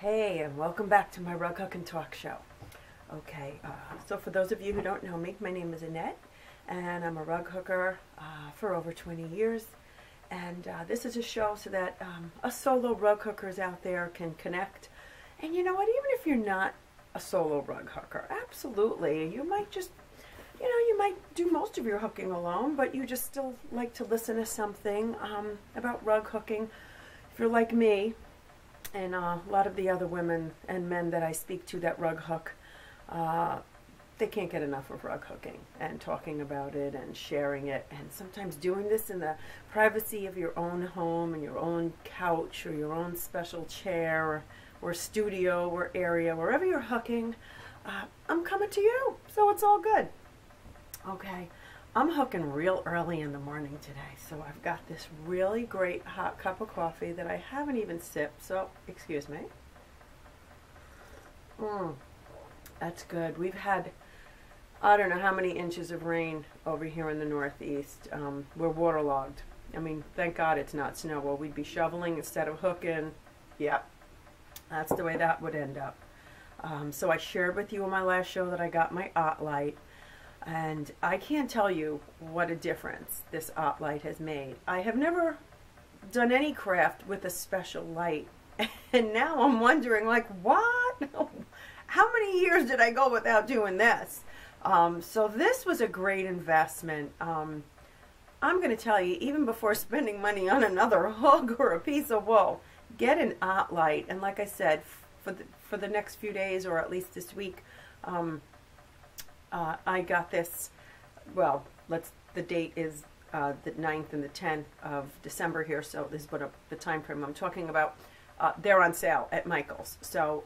Hey, and welcome back to my Rug Hook and Talk show. Okay, so for those of you who don't know me, my name is Annette, and I'm a rug hooker for over 20 years. And this is a show so that us solo rug hookers out there can connect. And you know what, even if you're not a solo rug hooker, absolutely, you might just, you might do most of your hooking alone, but you just still like to listen to something about rug hooking. If you're like me, and a lot of the other women and men that I speak to that rug hook, they can't get enough of rug hooking and talking about it and sharing it, and sometimes doing this in the privacy of your own home and your own couch or your own special chair or studio or area, wherever you're hooking. I'm coming to you, so it's all good. Okay. I'm hooking real early in the morning today, so I've got this really great hot cup of coffee that I haven't even sipped, so excuse me. That's good. We've had, I don't know how many inches of rain over here in the Northeast. We're waterlogged. I mean, thank God it's not snow, or we'd be shoveling instead of hooking. Yep, that's the way that would end up. So I shared with you in my last show that I got my OttLite. And I can't tell you what a difference this OttLite has made. I have never done any craft with a special light. And now I'm wondering, like, what? How many years did I go without doing this? So this was a great investment. I'm going to tell you, even before spending money on another hook or a piece of wool, get an OttLite. And like I said, for the next few days, or at least this week, I got this, well, the date is the 9th and the 10th of December here, so this is what the time frame I'm talking about. They're on sale at Michael's. So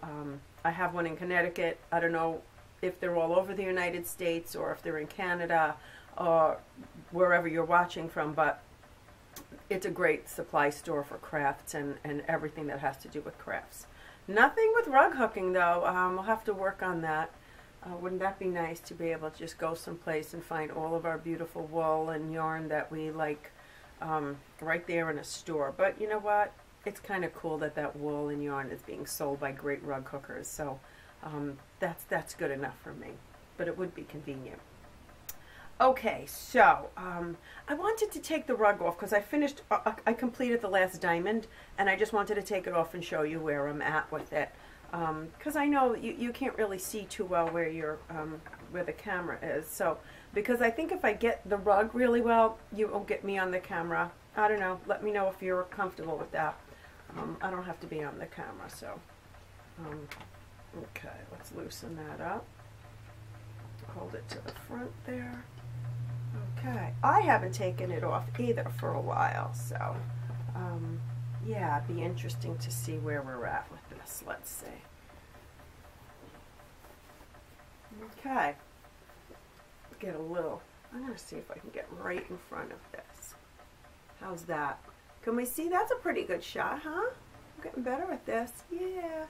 I have one in Connecticut. I don't know if they're all over the United States or if they're in Canada or wherever you're watching from, but it's a great supply store for crafts and everything that has to do with crafts. Nothing with rug hooking, though. We'll have to work on that. Wouldn't that be nice to be able to just go someplace and find all of our beautiful wool and yarn that we like right there in a store? But you know what? It's kind of cool that that wool and yarn is being sold by great rug hookers. So that's good enough for me. But it would be convenient. Okay, so I wanted to take the rug off because I completed the last diamond, and I just wanted to take it off and show you where I'm at with it. Because I know you can't really see too well where where the camera is. So, because I think if I get the rug really well, you won't get me on the camera. I don't know. Let me know if you're comfortable with that. I don't have to be on the camera, so. Okay, let's loosen that up. Hold it to the front there. Okay. I haven't taken it off either for a while, so. Yeah, it'd be interesting to see where we're at with this. Let's see. Okay. Get a little, I'm going to see if I can get right in front of this. How's that? Can we see? That's a pretty good shot, huh? I'm getting better at this. Yeah.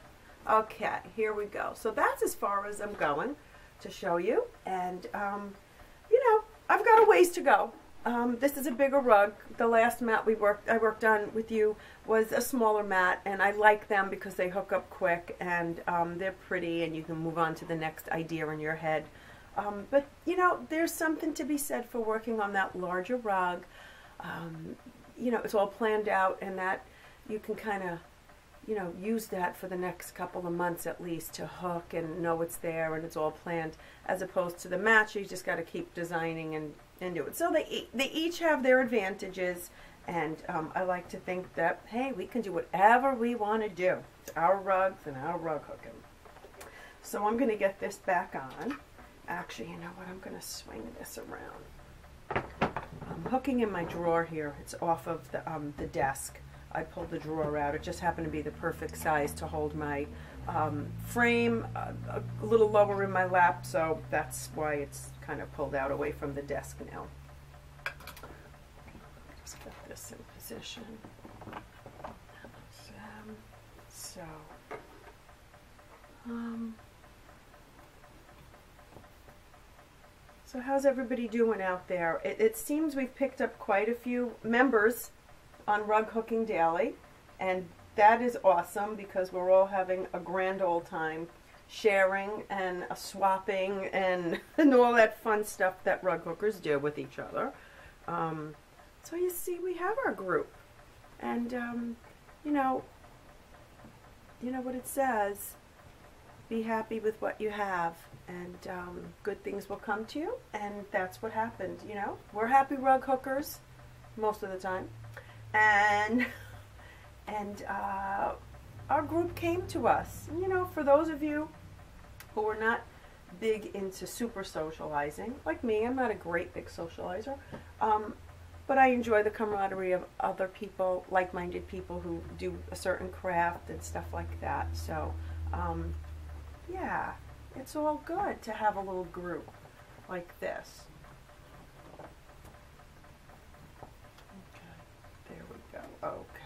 Okay, here we go. So that's as far as I'm going to show you. And, I've got a ways to go. This is a bigger rug. The last mat I worked on with you was a smaller mat, and I like them because they hook up quick and they're pretty, and you can move on to the next idea in your head. But there's something to be said for working on that larger rug. It's all planned out, and that you can kind of use that for the next couple of months at least to hook and know it's there and it's all planned, as opposed to the mat you just got to keep designing and do it. So they each have their advantages, and I like to think that, hey, we can do whatever we want to do. It's our rugs and our rug hooking. So I'm going to get this back on. Actually, you know what? I'm going to swing this around. I'm hooking in my drawer here. It's off of the desk. I pulled the drawer out. It just happened to be the perfect size to hold my frame a little lower in my lap, so that's why it's kind of pulled out away from the desk now. Just get this in position. So how's everybody doing out there? It seems we've picked up quite a few members on Rug Hooking Daily, and that is awesome because we're all having a grand old time sharing and swapping and all that fun stuff that rug hookers do with each other. So you see, we have our group, and you know what it says: be happy with what you have, and good things will come to you. And that's what happened. You know, we're happy rug hookers most of the time, and our group came to us. You know, for those of you who are not big into super socializing, like me, I'm not a great big socializer, but I enjoy the camaraderie of other people, like-minded people who do a certain craft and stuff like that. So, yeah, it's all good to have a little group like this. Okay, there we go. Okay.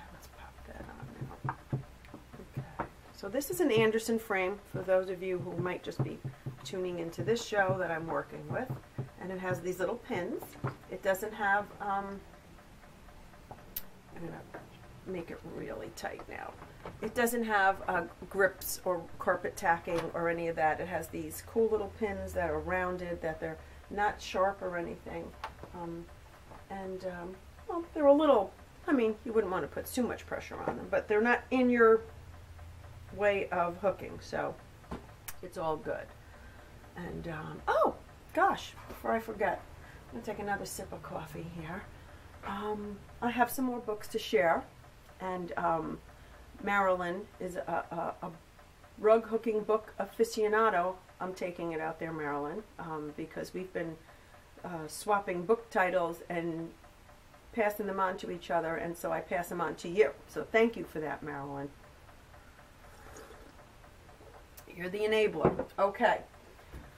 So this is an Anderson frame for those of you who might just be tuning into this show that I'm working with, and it has these little pins. It doesn't have, I'm going to make it really tight now. It doesn't have grips or carpet tacking or any of that. It has these cool little pins that are rounded, that they're not sharp or anything. Well, they're a little, I mean, you wouldn't want to put too much pressure on them, but they're not in your way of hooking, so it's all good. And oh gosh, before I forget, I'm gonna take another sip of coffee here. I have some more books to share, and Marilyn is a rug hooking book aficionado. I'm taking it out there, Marilyn, because we've been swapping book titles and passing them on to each other, and so I pass them on to you. So thank you for that, Marilyn. You're the enabler. Okay.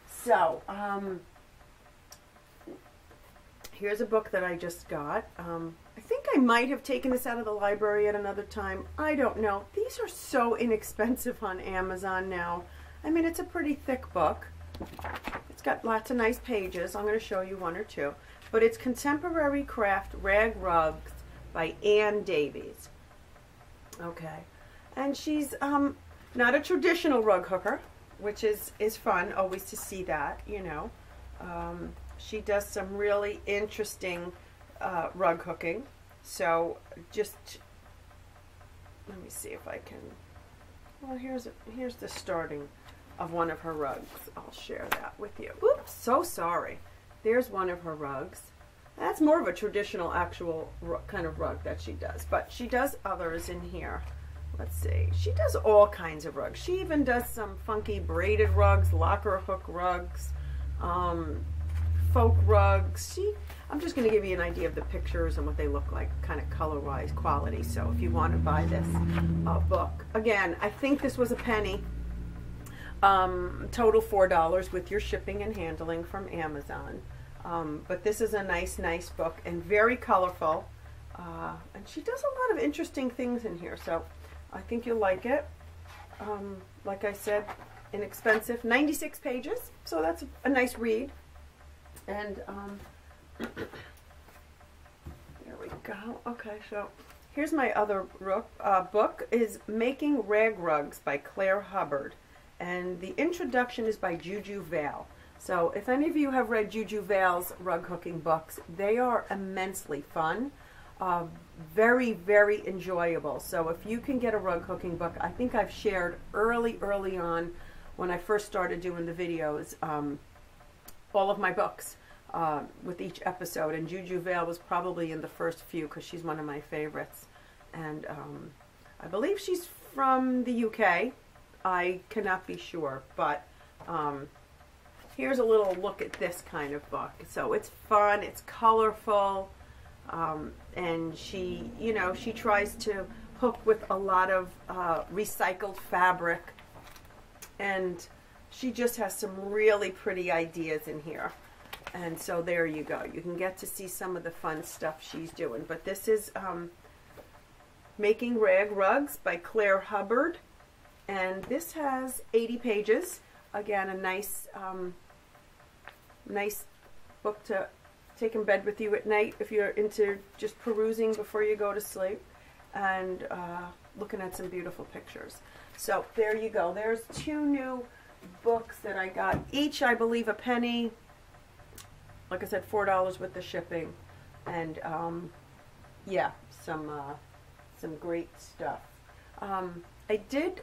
So, here's a book that I just got. I think I might have taken this out of the library at another time. I don't know. These are so inexpensive on Amazon now. I mean, it's a pretty thick book. It's got lots of nice pages. I'm going to show you one or two. But it's Contemporary Craft Rag Rugs by Ann Davies. Okay. And she's not a traditional rug hooker, which is fun always to see that, you know. She does some really interesting rug hooking. So just, let me see if I can, well, here's the starting of one of her rugs. I'll share that with you. Oops, so sorry. There's one of her rugs. That's more of a traditional actual kind of rug that she does, but she does others in here. Let's see. She does all kinds of rugs. She even does some funky braided rugs, locker hook rugs, folk rugs. I'm just going to give you an idea of the pictures and what they look like, kind of color-wise, quality. So if you want to buy this book, again, I think this was a penny. Total $4 with your shipping and handling from Amazon. But this is a nice book and very colorful. And she does a lot of interesting things in here. So I think you'll like it. Like I said, inexpensive, 96 pages, so that's a nice read. And there we go. Okay, so here's my other book, is Making Rag Rugs by Claire Hubbard, and the introduction is by Juju Vale. So if any of you have read Juju Vale's rug hooking books, they are immensely fun. Very, very enjoyable. So if you can get a rug hooking book, I think I've shared early on when I first started doing the videos, all of my books with each episode, and Juju Vale was probably in the first few because she's one of my favorites. And I believe she's from the UK. I cannot be sure, but here's a little look at this kind of book. So it's fun, it's colorful. And she, you know, she tries to hook with a lot of recycled fabric, and she just has some really pretty ideas in here. And so there you go. You can get to see some of the fun stuff she's doing. But this is Making Rag Rugs by Claire Hubbard, and this has 80 pages. Again, a nice nice book to take in bed with you at night if you're into just perusing before you go to sleep. And looking at some beautiful pictures. So there you go. There's 2 new books that I got. Each, I believe, a penny. Like I said, $4 with the shipping. And, yeah, some great stuff. I did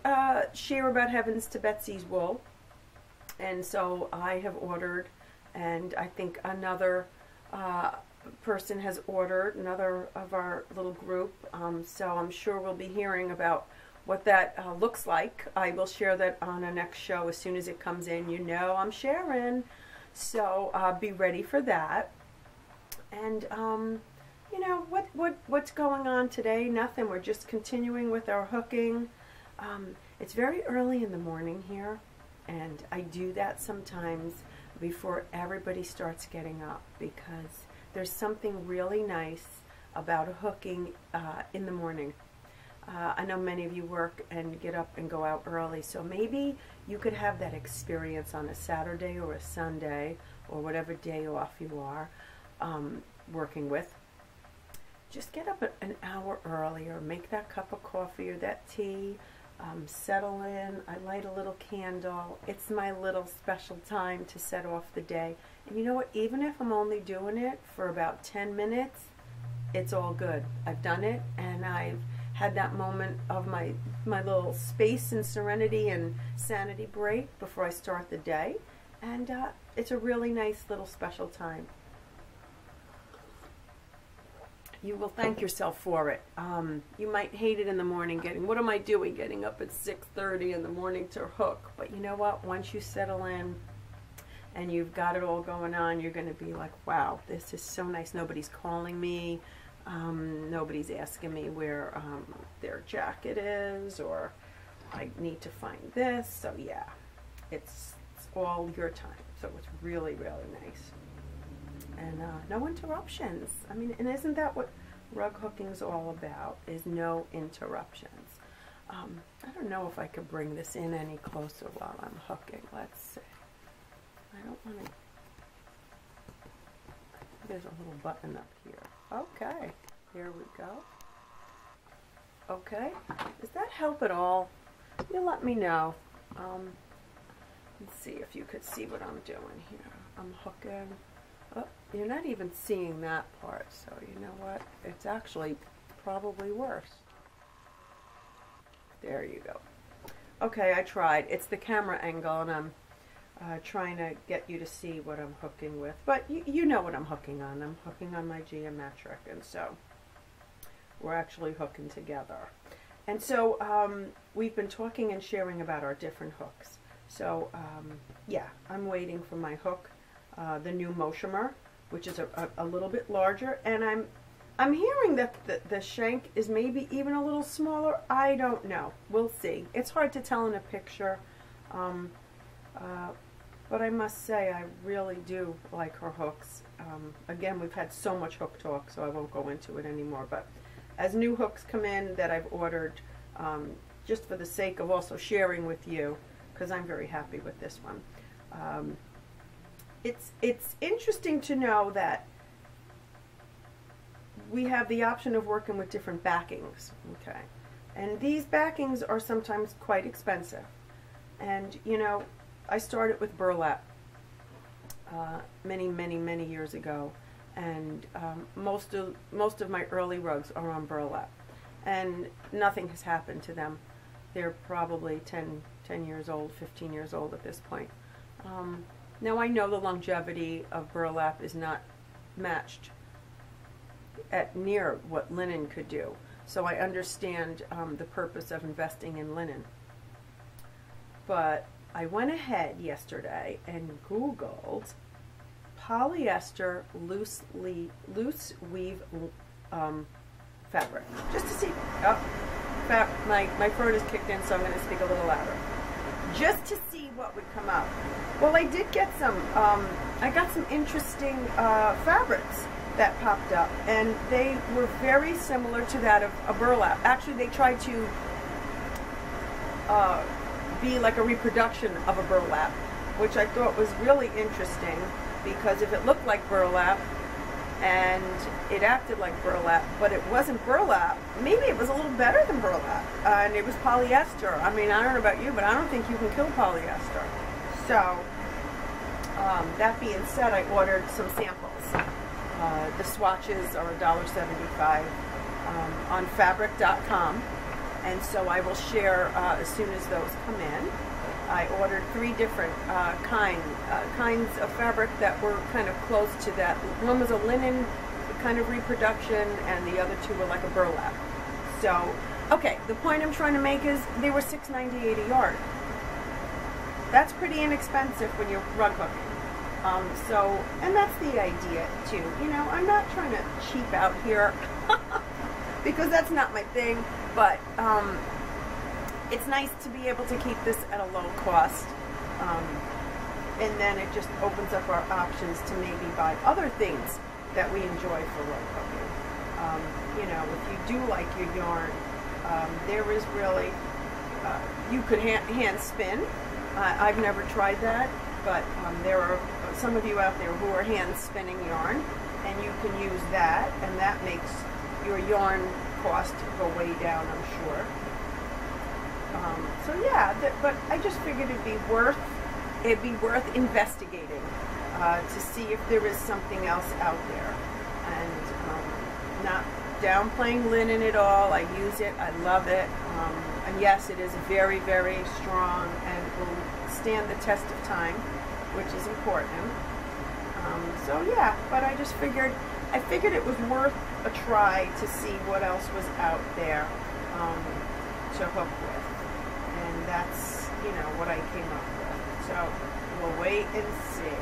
share about Heavens to Betsy's Wool. And so I have ordered, and I think another person has ordered, another of our little group. So I'm sure we'll be hearing about what that looks like. I will share that on a next show as soon as it comes in. You know I'm sharing. So be ready for that. And you know, what's going on today? Nothing. We're just continuing with our hooking. It's very early in the morning here, and I do that sometimes before everybody starts getting up, because there's something really nice about hooking in the morning. I know many of you work and get up and go out early, so maybe you could have that experience on a Saturday or a Sunday or whatever day off you are working with. Just get up an hour earlier, make that cup of coffee or that tea, settle in. I light a little candle. It's my little special time to set off the day. And you know what? Even if I'm only doing it for about 10 minutes, it's all good. I've done it, and I've had that moment of my little space and serenity and sanity break before I start the day. And it's a really nice little special time. You will thank yourself for it. You might hate it in the morning, what am I doing getting up at 6:30 in the morning to hook? But you know what? Once you settle in and you've got it all going on, you're going to be like, wow, this is so nice. Nobody's calling me. Nobody's asking me where their jacket is, or I need to find this. So yeah, it's all your time. So it's really, really nice. And no interruptions. I mean, and isn't that what rug hooking is all about, is no interruptions. I don't know if I could bring this in any closer while I'm hooking. Let's see. I don't want to. There's a little button up here. Okay, here we go. Okay, does that help at all? You let me know. Let's see if you could see what I'm doing here. I'm hooking. Oh, you're not even seeing that part, so you know what? It's actually probably worse. There you go. Okay, I tried. It's the camera angle, and I'm trying to get you to see what I'm hooking with. But you know what I'm hooking on. I'm hooking on my geometric, and so we're actually hooking together. And so we've been talking and sharing about our different hooks. So yeah, I'm waiting for my hook. The new Moshimer, which is a little bit larger, and I'm hearing that the shank is maybe even a little smaller. I don't know. We'll see. It's hard to tell in a picture, but I must say I really do like her hooks. Again, we've had so much hook talk, so I won't go into it anymore. But as new hooks come in that I've ordered, just for the sake of also sharing with you, because I'm very happy with this one. It's interesting to know that we have the option of working with different backings, okay? And these backings are sometimes quite expensive. And, you know, I started with burlap many years ago, and most of my early rugs are on burlap, and nothing has happened to them. They're probably 10 years old, 15 years old at this point. Now I know the longevity of burlap is not matched at near what linen could do, so I understand the purpose of investing in linen. But I went ahead yesterday and Googled polyester loose weave fabric, just to see. Oh, my phone is kicked in, so I'm going to speak a little louder. Just to see what would come up. Well, I did get some, I got some interesting fabrics that popped up, and they were very similar to that of a burlap. Actually, they tried to be like a reproduction of a burlap, which I thought was really interesting, because if it looked like burlap, and it acted like burlap, but it wasn't burlap. Maybe it was a little better than burlap, and it was polyester. I mean, I don't know about you, but I don't think you can kill polyester. So, that being said, I ordered some samples. The swatches are $1.75 on fabric.com, and so I will share as soon as those come in. I ordered 3 different kinds of fabric that were kind of close to that. One was a linen kind of reproduction, and the other 2 were like a burlap. So, okay, the point I'm trying to make is they were $6.98 a yard. That's pretty inexpensive when you're rug hooking. And that's the idea too. You know, I'm not trying to cheap out here because that's not my thing, but it's nice to be able to keep this at a low cost, and then it just opens up our options to maybe buy other things that we enjoy for rug hooking. You know, if you do like your yarn, there is really, you could hand spin. I've never tried that, but there are some of you out there who are hand spinning yarn, and you can use that, and that makes your yarn cost go way down, I'm sure. So yeah, but I just figured it'd be worth investigating to see if there is something else out there, and not downplaying linen at all. I use it, I love it, and yes, it is very, very strong and will stand the test of time, which is important. So yeah, but I figured it was worth a try to see what else was out there to hook with, and that's, you know, what I came up with. So we'll wait and see.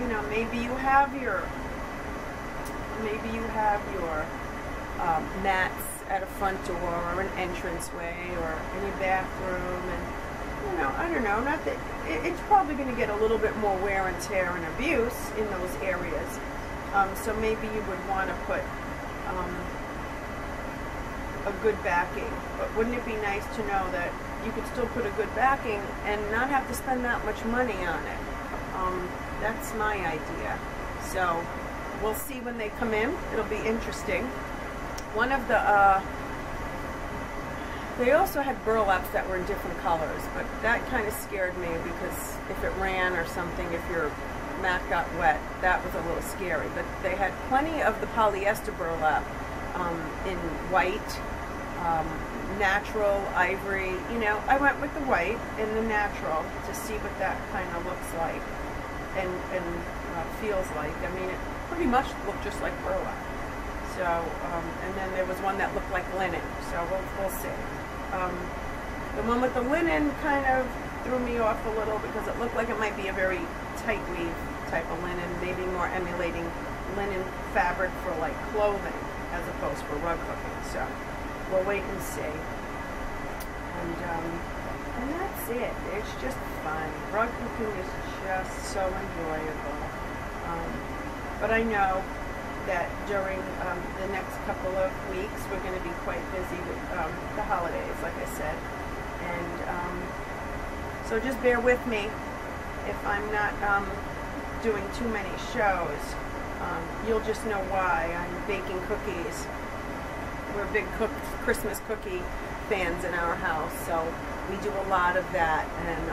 You know, maybe you have your mats at a front door or an entranceway or in your bathroom, and you know, I don't know, not that it's probably going to get a little bit more wear and tear and abuse in those areas. So maybe you would want to put a good backing, but wouldn't it be nice to know that you could still put a good backing and not have to spend that much money on it? That's my idea. So we'll see when they come in. It'll be interesting. One of the they also had burlaps that were in different colors, but that kind of scared me because if it ran or something, if your mat got wet, that was a little scary. But they had plenty of the polyester burlap in white, natural, ivory. You know, I went with the white and the natural to see what that kind of looks like and feels like. I mean, it pretty much looked just like burlap. So, and then there was one that looked like linen. So we'll see. The one with the linen kind of threw me off a little because it looked like it might be a very tight weave type of linen, maybe more emulating linen fabric for like clothing as opposed for rug hooking. So we'll wait and see. And that's it. It's just fun. Rug hooking is just so enjoyable. But I know that during the next couple of weeks we're going to be quite busy with the holidays, like I said, and so just bear with me if I'm not doing too many shows. You'll just know why. I'm baking cookies. We're big Christmas cookie fans in our house, so we do a lot of that, and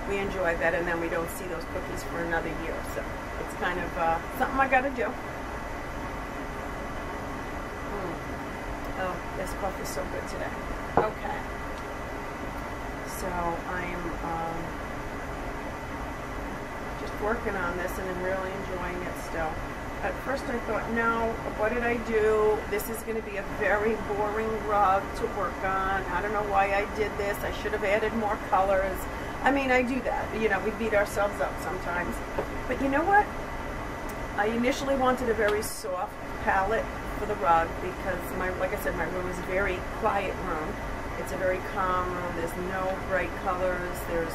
we enjoy that, and then we don't see those cookies for another year, so it's kind of something I got to do. Oh, this coffee's so good today. Okay. So I'm just working on this, and I'm really enjoying it still. At first I thought, no, what did I do? This is going to be a very boring rug to work on. I don't know why I did this. I should have added more colors. I mean, I do that. You know, we beat ourselves up sometimes. But you know what? I initially wanted a very soft palette for the rug because, like I said, my room is a very quiet room. It's a very calm room. There's no bright colors. There's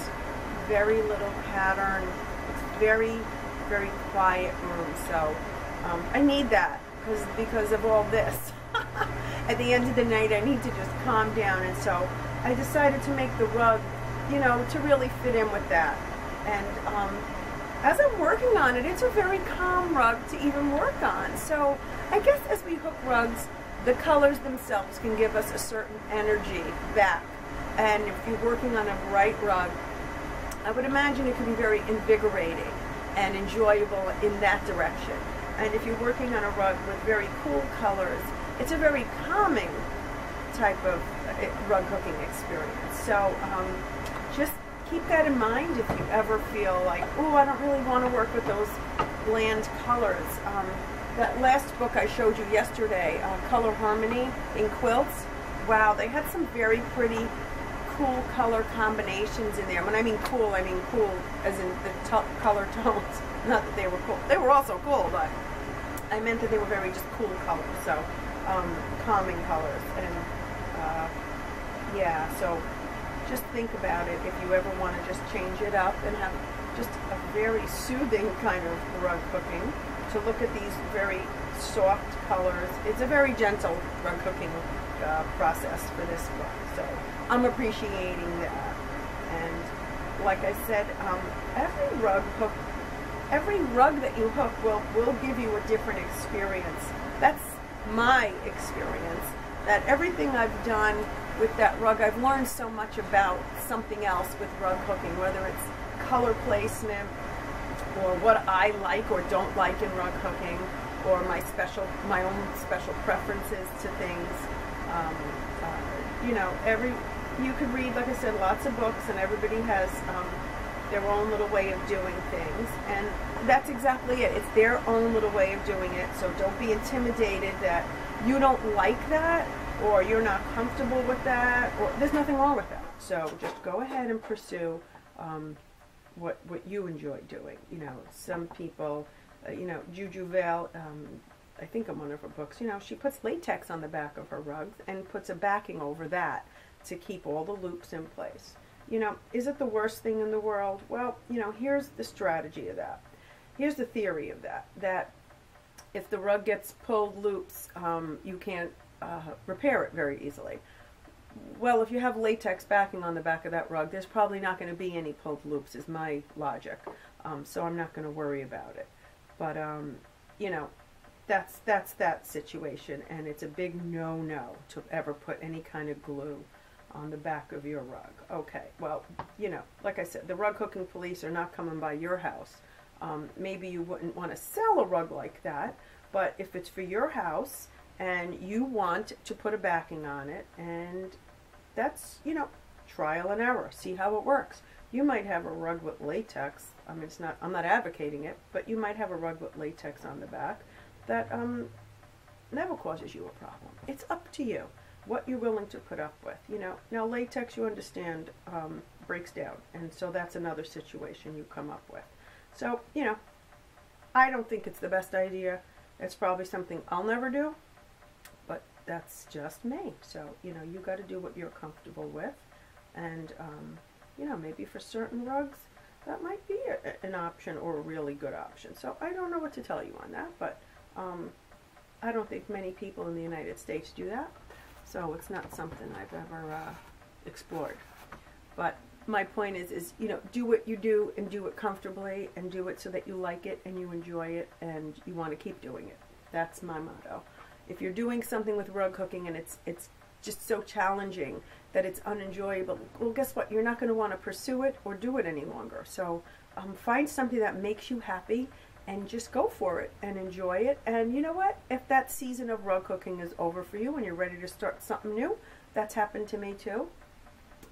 very little pattern. It's very, very quiet room. So I need that because of all this. At the end of the night, I need to just calm down. And so I decided to make the rug, you know, to really fit in with that. And as I'm working on it, it's a very calm rug to even work on. So I guess as we hook rugs, the colors themselves can give us a certain energy back. And if you're working on a bright rug, I would imagine it can be very invigorating and enjoyable in that direction. And if you're working on a rug with very cool colors, it's a very calming type of rug hooking experience. So just keep that in mind if you ever feel like, oh, I don't really want to work with those bland colors. That last book I showed you yesterday, Color Harmony in Quilts, wow, they had some very pretty cool color combinations in there. When I mean cool as in the color tones. Not that they were cool. They were also cool, but I meant that they were very just cool colors. So calming colors. And yeah, so just think about it if you ever want to just change it up and have just a very soothing kind of rug hooking. To look at these very soft colors. It's a very gentle rug hooking process for this book. So I'm appreciating that. And like I said, every rug that you hook will give you a different experience. That's my experience. That everything I've done with that rug, I've learned so much about something else with rug hooking, whether it's color placement, or what I like or don't like in rug hooking, or my own special preferences to things. You know, you could read, like I said, lots of books, and everybody has their own little way of doing things, and that's exactly it. It's their own little way of doing it. So don't be intimidated that you don't like that, or you're not comfortable with that, or there's nothing wrong with that. So just go ahead and pursue what you enjoy doing. You know, some people, you know, Juju Vale, I think in one of her books, you know, she puts latex on the back of her rugs and puts a backing over that to keep all the loops in place. You know, is it the worst thing in the world? Well, you know, here's the strategy of that. Here's the theory of that. That if the rug gets pulled loops, you can't repair it very easily. Well, if you have latex backing on the back of that rug, there's probably not going to be any pulled loops, is my logic. So I'm not going to worry about it. But, you know, that's that situation, and it's a big no-no to ever put any kind of glue on the back of your rug. Okay, well, you know, like I said, the rug hooking police are not coming by your house. Maybe you wouldn't want to sell a rug like that, but if it's for your house and you want to put a backing on it, and that's, you know, trial and error. See how it works. You might have a rug with latex. I mean, I'm not advocating it, but you might have a rug with latex on the back that never causes you a problem. It's up to you what you're willing to put up with. You know, now latex, you understand, breaks down, and so that's another situation you come up with. So, you know, I don't think it's the best idea. It's probably something I'll never do, but that's just me. So, you know, you got to do what you're comfortable with, and you know, maybe for certain rugs that might be an option, or a really good option. So I don't know what to tell you on that, but I don't think many people in the United States do that, so it's not something I've ever explored. But my point is, you know, do what you do, and do it comfortably, and do it so that you like it and you enjoy it and you want to keep doing it. That's my motto. If you're doing something with rug hooking and it's just so challenging that it's unenjoyable, well, guess what? You're not going to want to pursue it or do it any longer. So find something that makes you happy and just go for it and enjoy it. And you know what? If that season of rug hooking is over for you and you're ready to start something new, that's happened to me too.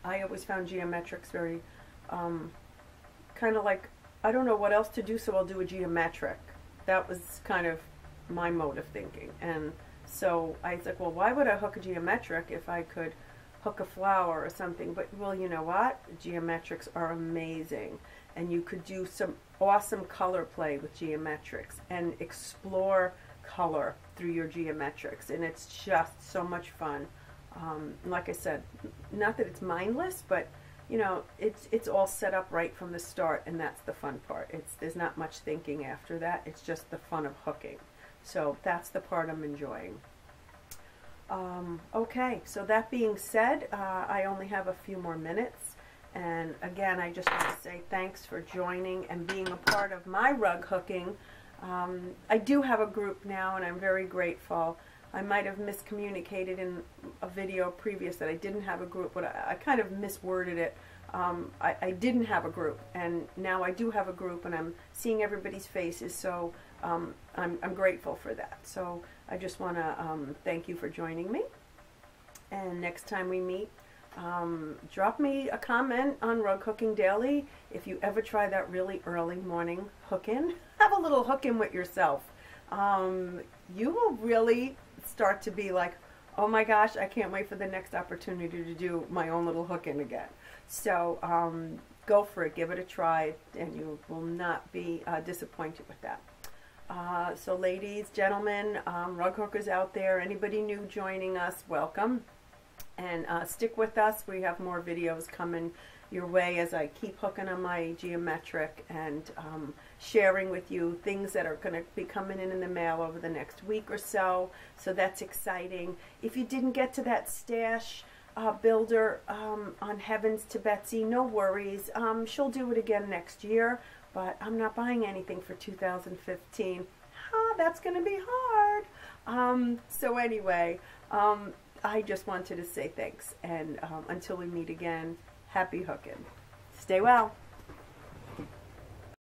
I always found geometrics very kind of like, I don't know what else to do, so I'll do a geometric. That was kind of my mode of thinking. And so I was like, well, why would I hook a geometric if I could hook a flower or something? But, well, you know what? Geometrics are amazing. And you could do some awesome color play with geometrics and explore color through your geometrics. And it's just so much fun. Like I said, not that it's mindless, but you know, it's all set up right from the start, and that's the fun part. There's not much thinking after that. It's just the fun of hooking. So that's the part I'm enjoying. Okay, so that being said, I only have a few more minutes, And again, I just want to say thanks for joining and being a part of my rug hooking. I do have a group now, and I'm very grateful. I might have miscommunicated in a video previous that I didn't have a group, but I kind of misworded it. I didn't have a group, and now I do have a group, and I'm seeing everybody's faces, so I'm grateful for that. So I just want to thank you for joining me. And next time we meet, drop me a comment on Rug Hooking Daily. If you ever try that really early morning hook-in, have a little hook-in with yourself. You will really start to be like, oh my gosh, I can't wait for the next opportunity to do my own little hook-in again. So go for it, give it a try, and you will not be disappointed with that. So ladies, gentlemen, rug hookers out there, anybody new joining us, welcome. And stick with us. We have more videos coming your way as I keep hooking on my geometric and sharing with you things that are going to be coming in the mail over the next week or so. So that's exciting. If you didn't get to that stash builder on Heavens to Betsy, no worries. She'll do it again next year, but I'm not buying anything for 2015. That's going to be hard. So anyway, I just wanted to say thanks, and until we meet again, happy hooking. Stay well.